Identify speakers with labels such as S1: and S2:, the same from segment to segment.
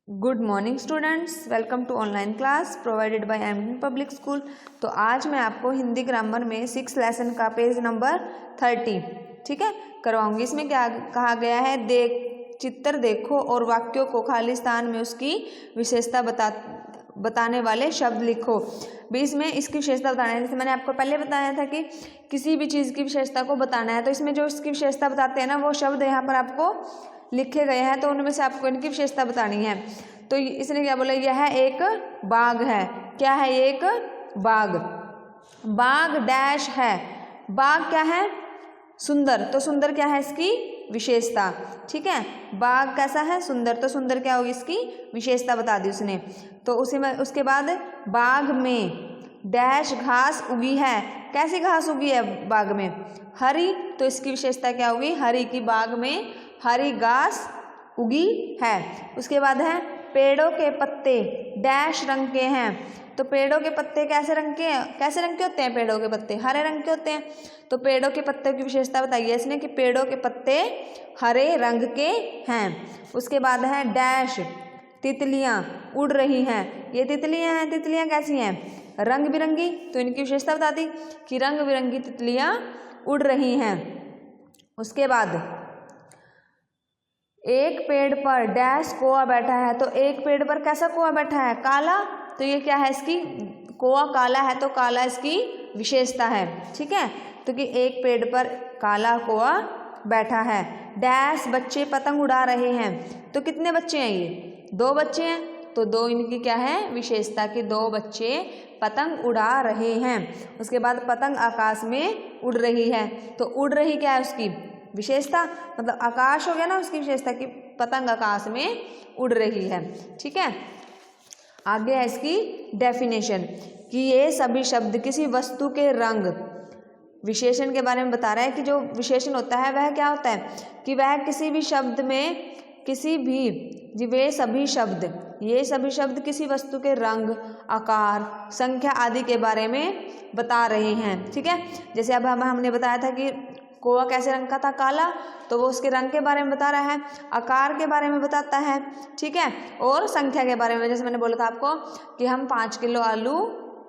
S1: Good morning students, welcome to online class provided by MD public school. तो आज मैं आपको हिंदी ग्रामर में 6 लेसन का पेज नंबर 30 ठीक है करवाऊंगी। इसमें क्या कहा गया है, चित्र देखो और वाक्यों को खाली स्थान में उसकी विशेषता बताने वाले शब्द लिखो। भी इसमें इसकी विशेषता बताना है। जैसे मैंने आपको पहले बताया था कि किसी भी चीज़ की विशेषता को बताना है, तो इसमें जो इसकी विशेषता बताते हैं ना, वो शब्द यहाँ पर आपको लिखे गए हैं, तो उनमें से आपको इनकी विशेषता बतानी है। तो इसने क्या बोला, यह एक बाग है। क्या है, एक बाग। बाग डैश है, बाग क्या है, सुंदर। तो सुंदर क्या है इसकी विशेषता, ठीक है। बाग कैसा है, सुंदर। तो सुंदर क्या होगी, इसकी विशेषता बता दी उसने। तो उसी में उसके बाद बाग में डैश घास उगी है। कैसी घास उगी है बाग में, हरी। तो इसकी विशेषता क्या होगी, हरी की बाग में हरी घास उगी है। उसके बाद है पेड़ों के पत्ते डैश रंग के हैं। तो पेड़ों के पत्ते कैसे रंग के होते हैं, पेड़ों के पत्ते हरे रंग के होते हैं। तो पेड़ों के पत्ते की विशेषता बताइए इसने कि पेड़ों के पत्ते हरे रंग के हैं। उसके बाद है डैश तितलियां उड़ रही हैं। ये तितलियां हैं, तितलियां कैसी हैं, रंग बिरंगी। तो इनकी विशेषता बता दी कि रंग बिरंगी तितलियां उड़ रही हैं। उसके बाद एक पेड़ पर डैश कौआ बैठा है। तो एक पेड़ पर कैसा कौआ बैठा है, काला। तो ये क्या है, इसकी कौआ काला है, तो काला इसकी विशेषता है, ठीक है। तो कि एक पेड़ पर काला कौआ बैठा है। डैश बच्चे पतंग उड़ा रहे हैं। तो कितने बच्चे हैं, ये 2 बच्चे हैं। तो 2 इनकी क्या है विशेषता कि 2 बच्चे पतंग उड़ा रहे हैं। उसके बाद पतंग आकाश में उड़ रही है। तो उड़ रही क्या है उसकी विशेषता, मतलब आकाश हो गया ना उसकी विशेषता कि पतंग आकाश में उड़ रही है, ठीक है। आगे है इसकी डेफिनेशन कि ये सभी शब्द किसी वस्तु के रंग विशेषण के बारे में बता रहा है कि जो विशेषण होता है वह क्या होता है कि वह किसी भी शब्द में ये सभी शब्द किसी वस्तु के रंग, आकार, संख्या आदि के बारे में बता रहे हैं, ठीक है। जैसे अब हमने बताया था कि कौआ कैसे रंग का था, काला। तो वो उसके रंग के बारे में बता रहा है, आकार के बारे में बताता है, ठीक है, और संख्या के बारे में। जैसे मैंने बोला था आपको कि हम 5 किलो आलू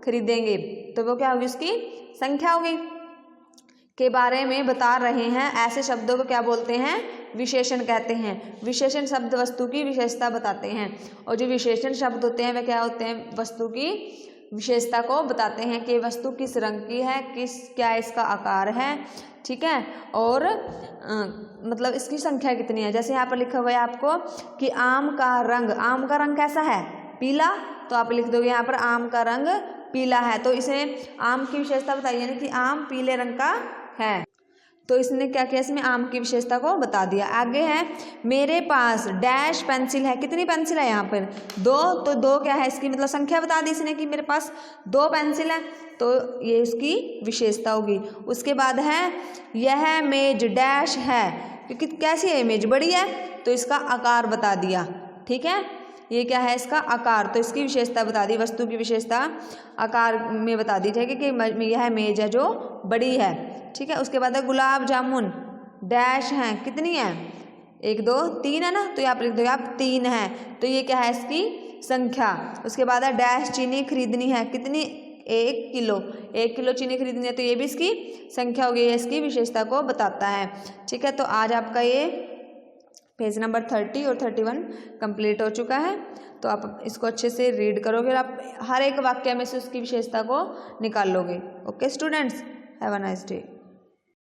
S1: खरीदेंगे, तो वो क्या होगी, उसकी संख्या होगी, के बारे में बता रहे हैं। ऐसे शब्दों को क्या बोलते हैं, विशेषण कहते हैं। विशेषण शब्द वस्तु की विशेषता बताते हैं, और जो विशेषण शब्द होते हैं वे क्या होते हैं, वस्तु की विशेषता को बताते हैं कि वस्तु किस रंग की है, क्या इसका आकार है, ठीक है, और मतलब इसकी संख्या कितनी है। जैसे यहाँ पर लिखा हुआ है आपको कि आम का रंग कैसा है, पीला। तो आप लिख दोगे यहाँ पर आम का रंग पीला है। तो इसे आम की विशेषता बताइए ना कि आम पीले रंग का है। तो इसने क्या किया, इसमें आम की विशेषता को बता दिया। आगे है मेरे पास डैश पेंसिल है। कितनी पेंसिल है यहाँ पर, 2। तो 2 क्या है, इसकी मतलब संख्या बता दी इसने कि मेरे पास 2 पेंसिल है। तो ये इसकी विशेषता होगी। उसके बाद है यह मेज डैश है, क्योंकि कैसी है मेज, बड़ी है। तो इसका आकार बता दिया, ठीक है। ये क्या है, इसका आकार। तो इसकी विशेषता बता दी, वस्तु की विशेषता आकार में बता दी जाएगी कि यह मेज है जो बड़ी है, ठीक है। उसके बाद है गुलाब जामुन डैश हैं। कितनी है, 1 2 3 है ना। तो यहाँ पर लिख दोगे आप 3 है। तो ये क्या है, इसकी संख्या। उसके बाद है डैश चीनी खरीदनी है। कितनी, 1 किलो। 1 किलो चीनी खरीदनी है, तो ये भी इसकी संख्या हो गई, इसकी विशेषता को बताता है, ठीक है। तो आज आपका ये पेज नंबर 30 और 31 कंप्लीट हो चुका है। तो आप इसको अच्छे से रीड करोगे और आप हर एक वाक्य में से उसकी विशेषता को निकाल लोगे। Okay students, have a nice day.